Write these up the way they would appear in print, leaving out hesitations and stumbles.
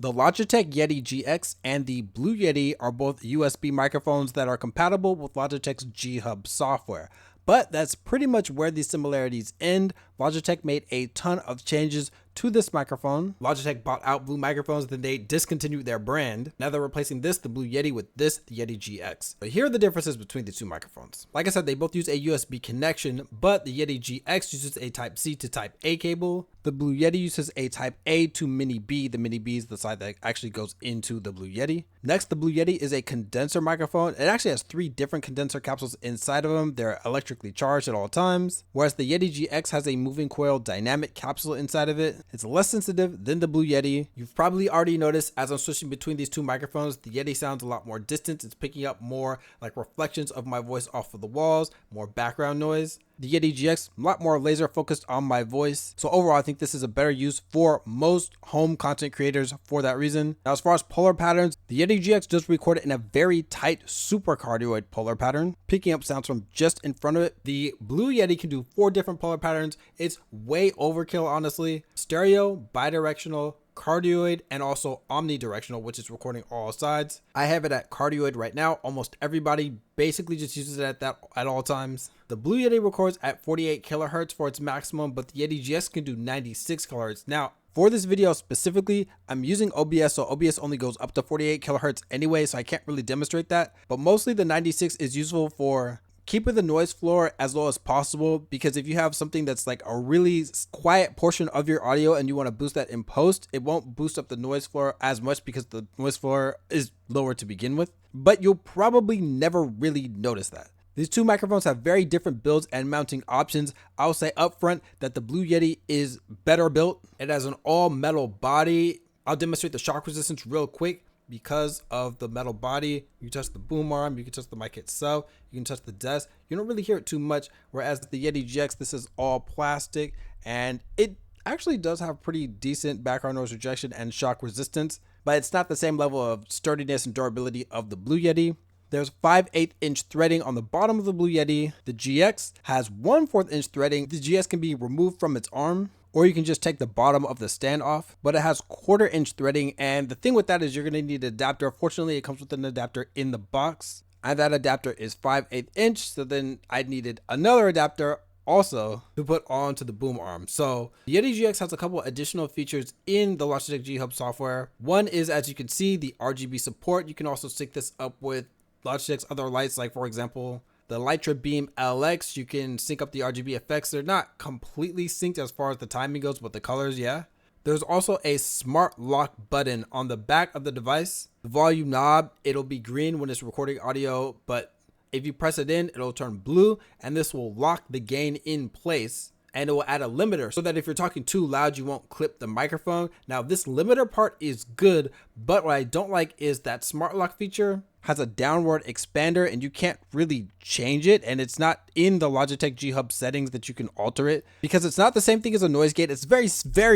The Logitech Yeti GX and the Blue Yeti are both USB microphones that are compatible with Logitech's G Hub software. But that's pretty much where the similarities end. Logitech made a ton of changes to this microphone. Logitech bought out Blue Microphones, then they discontinued their brand. Now they're replacing this, the Blue Yeti, with this, the Yeti GX. But here are the differences between the two microphones. Like I said, they both use a USB connection, but the Yeti GX uses a Type-C to Type-A cable. The Blue Yeti uses a Type-A to Mini-B. The Mini-B is the side that actually goes into the Blue Yeti. Next, the Blue Yeti is a condenser microphone. It actually has 3 different condenser capsules inside of them. They're electrically charged at all times, whereas the Yeti GX has a moving coil dynamic capsule inside of it. It's less sensitive than the Blue Yeti. You've probably already noticed as I'm switching between these two microphones, the Yeti sounds a lot more distant. It's picking up more like reflections of my voice off of the walls, more background noise. The Yeti GX, a lot more laser focused on my voice. So overall, I think this is a better use for most home content creators for that reason. Now, as far as polar patterns, the Yeti GX does record it in a very tight super cardioid polar pattern, picking up sounds from just in front of it. The Blue Yeti can do 4 different polar patterns. It's way overkill, honestly. Stereo, bidirectional, cardioid, and also omnidirectional, which is recording all sides. I have it at cardioid right now. Almost everybody basically just uses it at all times. The Blue Yeti records at 48 kilohertz for its maximum, but the Yeti GX can do 96 kilohertz. Now, for this video specifically, I'm using OBS, so OBS only goes up to 48 kilohertz anyway, so I can't really demonstrate that. But mostly the 96 is useful for keeping the noise floor as low as possible, because if you have something that's like a really quiet portion of your audio and you want to boost that in post, it won't boost up the noise floor as much because the noise floor is lower to begin with, but you'll probably never really notice that. These two microphones have very different builds and mounting options. I'll say up front that the Blue Yeti is better built. It has an all metal body. I'll demonstrate the shock resistance real quick. Because of the metal body, you touch the boom arm, you can touch the mic itself, you can touch the desk. You don't really hear it too much, whereas the Yeti GX, this is all plastic, and it actually does have pretty decent background noise rejection and shock resistance, but it's not the same level of sturdiness and durability of the Blue Yeti. There's 5/8 inch threading on the bottom of the Blue Yeti. The GX has 1/4 inch threading. The GX can be removed from its arm, or you can just take the bottom of the stand off, but it has 1/4 inch threading. And the thing with that is you're gonna need an adapter. Fortunately, it comes with an adapter in the box, and that adapter is 5/8 inch. So then I needed another adapter also to put onto the boom arm. So the Yeti GX has a couple additional features in the Logitech G Hub software. One is, as you can see, the RGB support. You can also sync this up with Logitech's other lights, like for example, the Litra Beam LX. You can sync up the RGB effects. They're not completely synced as far as the timing goes, but the colors, yeah. There's also a smart lock button on the back of the device. The volume knob, it'll be green when it's recording audio, but if you press it in, it'll turn blue, and this will lock the gain in place, and it will add a limiter so that if you're talking too loud, you won't clip the microphone. Now, this limiter part is good, but what I don't like is that smart lock feature has a downward expander and you can't really change it, and it's not in the Logitech G Hub settings that you can alter it, because it's not the same thing as a noise gate. It's very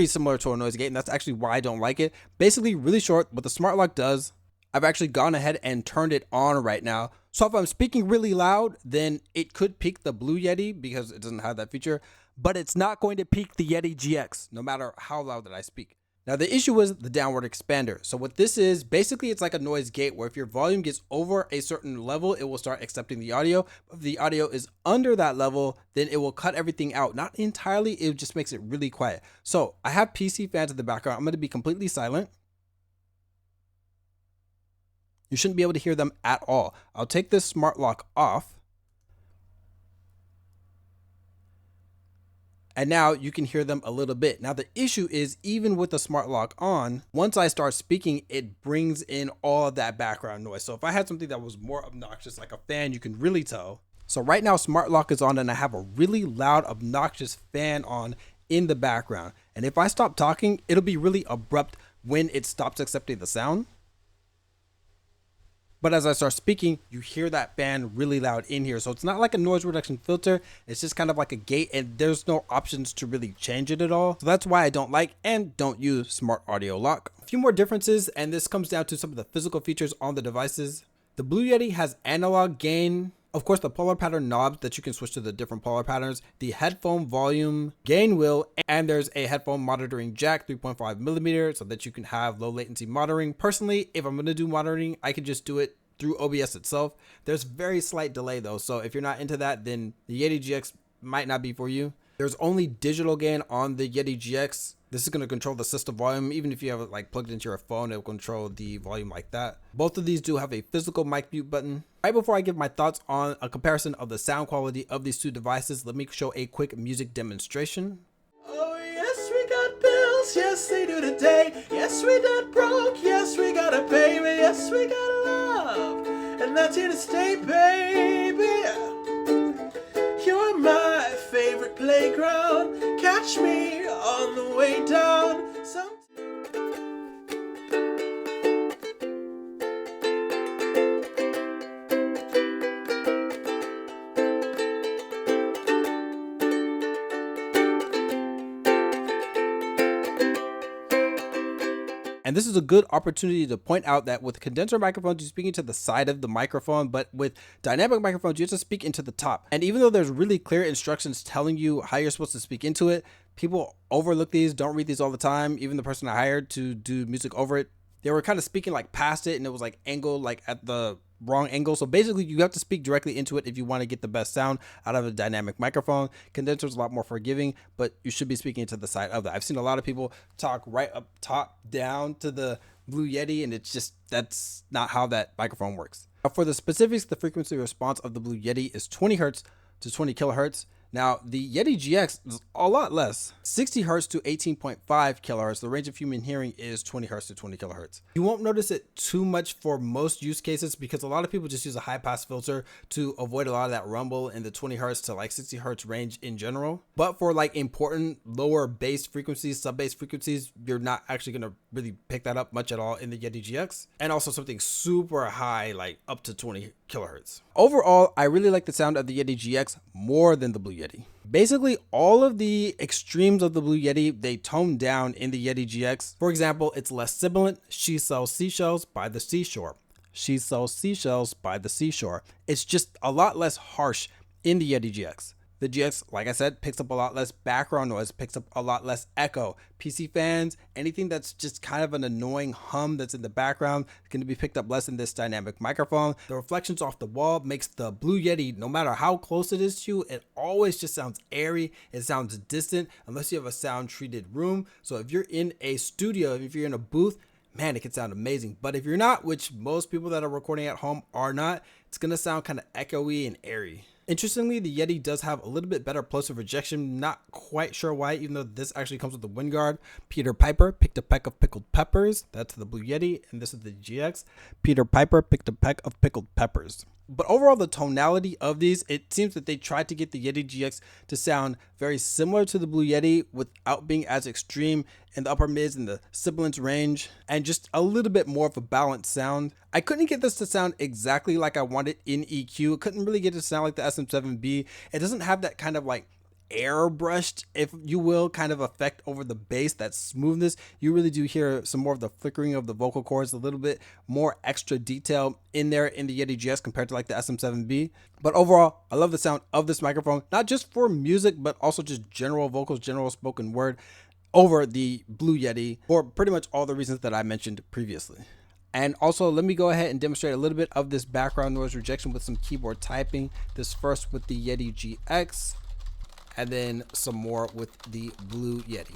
similar to a noise gate, and that's actually why I don't like it. Basically, really short, what the smart lock does, I've actually gone ahead and turned it on right now. So if I'm speaking really loud, then it could peak the Blue Yeti because it doesn't have that feature, but it's not going to peak the Yeti GX no matter how loud that I speak. Now, the issue is the downward expander. So what this is, basically it's like a noise gate where if your volume gets over a certain level, it will start accepting the audio. If the audio is under that level, then it will cut everything out. Not entirely, it just makes it really quiet. So I have PC fans in the background. I'm gonna be completely silent. You shouldn't be able to hear them at all. I'll take this smart lock off. And now you can hear them a little bit. Now the issue is, even with the smart lock on, once I start speaking, it brings in all of that background noise. So if I had something that was more obnoxious, like a fan, you can really tell. So right now smart lock is on and I have a really loud, obnoxious fan on in the background. And if I stop talking, it'll be really abrupt when it stops accepting the sound. But as I start speaking, you hear that fan really loud in here. So it's not like a noise reduction filter. It's just kind of like a gate, and there's no options to really change it at all. So that's why I don't like and don't use smart audio lock. A few more differences, and this comes down to some of the physical features on the devices. The Blue Yeti has analog gain, Of course, the polar pattern knobs that you can switch to the different polar patterns, the headphone volume gain wheel, and there's a headphone monitoring jack 3.5 millimeter so that you can have low latency monitoring. Personally, if I'm going to do monitoring, I can just do it through OBS itself. There's very slight delay though, so if you're not into that, then the Yeti GX might not be for you. There's only digital gain on the Yeti GX. This is going to control the system volume. Even if you have it like plugged into your phone, it will control the volume like that. Both of these do have a physical mic mute button. Right before I give my thoughts on a comparison of the sound quality of these two devices, let me show a quick music demonstration. Oh yes, we got bills, yes they do today. Yes, we not broke, yes we gotta pay, but yes we got love, and that's here to stay, baby. You're my favorite playground, catch me on the way down. And this is a good opportunity to point out that with condenser microphones, you're speaking to the side of the microphone, but with dynamic microphones, you have to speak into the top. And even though there's really clear instructions telling you how you're supposed to speak into it, people overlook these, don't read these all the time. Even the person I hired to do music over it, they were kind of speaking like past it, and it was like angled like at the wrong angle. So basically you have to speak directly into it if you want to get the best sound out of a dynamic microphone. Condenser is a lot more forgiving, but you should be speaking to the side of that. I've seen a lot of people talk right up top down to the Blue Yeti, and it's just, that's not how that microphone works. Now for the specifics, the frequency response of the Blue Yeti is 20 hertz to 20 kilohertz. Now, the Yeti GX is a lot less, 60 hertz to 18.5 kilohertz. The range of human hearing is 20 hertz to 20 kilohertz. You won't notice it too much for most use cases because a lot of people just use a high pass filter to avoid a lot of that rumble in the 20 hertz to like 60 hertz range in general. But for like important lower bass frequencies, sub bass frequencies, you're not actually going to really pick that up much at all in the Yeti GX. And also something super high, like up to 20 kilohertz. Overall, I really like the sound of the Yeti GX more than the Blue Yeti. Basically, all of the extremes of the Blue Yeti, they tone down in the Yeti GX. For example, it's less sibilant. She sells seashells by the seashore. She sells seashells by the seashore. It's just a lot less harsh in the Yeti GX. The GX, like I said, picks up a lot less background noise, picks up a lot less echo. PC fans, anything that's just kind of an annoying hum that's in the background is going to be picked up less in this dynamic microphone. The reflections off the wall makes the Blue Yeti, no matter how close it is to you, it always just sounds airy. It sounds distant unless you have a sound treated room. So if you're in a studio, if you're in a booth, man, it can sound amazing. But if you're not, which most people that are recording at home are not, it's going to sound kind of echoey and airy. Interestingly, the Yeti does have a little bit better plosive rejection. Not quite sure why, even though this actually comes with the wind guard. Peter Piper picked a peck of pickled peppers. That's the Blue Yeti, and this is the GX. Peter Piper picked a peck of pickled peppers. But overall, the tonality of these, it seems that they tried to get the Yeti GX to sound very similar to the Blue Yeti without being as extreme in the upper mids and the sibilance range, and just a little bit more of a balanced sound. I couldn't get this to sound exactly like I wanted in EQ. I couldn't really get it to sound like the SM7B. It doesn't have that kind of like airbrushed, if you will, kind of effect over the bass, that smoothness. You really do hear some more of the flickering of the vocal cords, a little bit more extra detail in there in the Yeti GX compared to like the SM7B. But overall, I love the sound of this microphone, not just for music, but also just general vocals, general spoken word over the Blue Yeti for pretty much all the reasons that I mentioned previously. And also, let me go ahead and demonstrate a little bit of this background noise rejection with some keyboard typing. This first with the Yeti GX, and then some more with the Blue Yeti.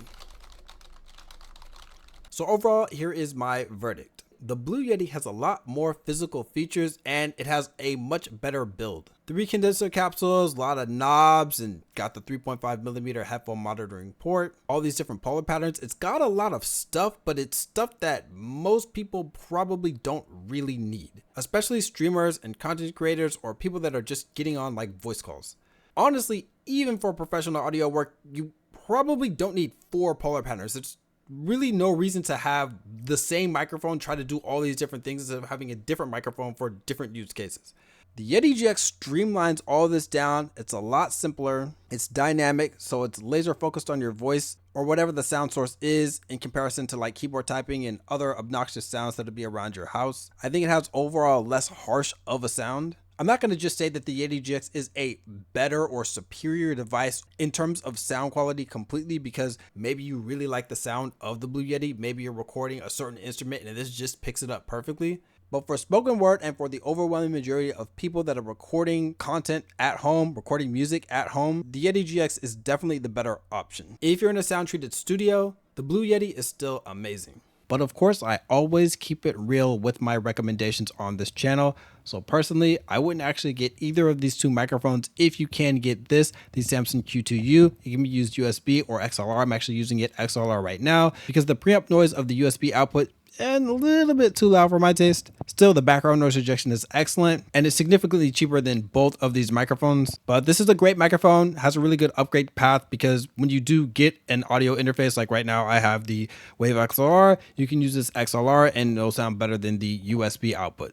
So overall, here is my verdict. The Blue Yeti has a lot more physical features and it has a much better build. 3 condenser capsules, a lot of knobs, and got the 3.5 millimeter headphone monitoring port, all these different polar patterns. It's got a lot of stuff, but it's stuff that most people probably don't really need, especially streamers and content creators or people that are just getting on like voice calls. Honestly, even for professional audio work, you probably don't need 4 polar patterns. There's really no reason to have the same microphone try to do all these different things instead of having a different microphone for different use cases. The Yeti GX streamlines all this down. It's a lot simpler. It's dynamic, so it's laser focused on your voice or whatever the sound source is in comparison to like keyboard typing and other obnoxious sounds that'll be around your house. I think it has overall less harsh of a sound. I'm not going to just say that the Yeti GX is a better or superior device in terms of sound quality completely, because maybe you really like the sound of the Blue Yeti, maybe you're recording a certain instrument and this just picks it up perfectly. But for spoken word and for the overwhelming majority of people that are recording content at home, recording music at home, the Yeti GX is definitely the better option. If you're in a sound treated studio, the Blue Yeti is still amazing. But of course, I always keep it real with my recommendations on this channel. So personally, I wouldn't actually get either of these two microphones. If you can get this, the Samson Q2U, it can be used USB or XLR. I'm actually using it XLR right now because the preamp noise of the USB output and a little bit too loud for my taste. Still, the background noise rejection is excellent and it's significantly cheaper than both of these microphones. But this is a great microphone, has a really good upgrade path, because when you do get an audio interface, like right now I have the Wave XLR, you can use this XLR and it'll sound better than the USB output.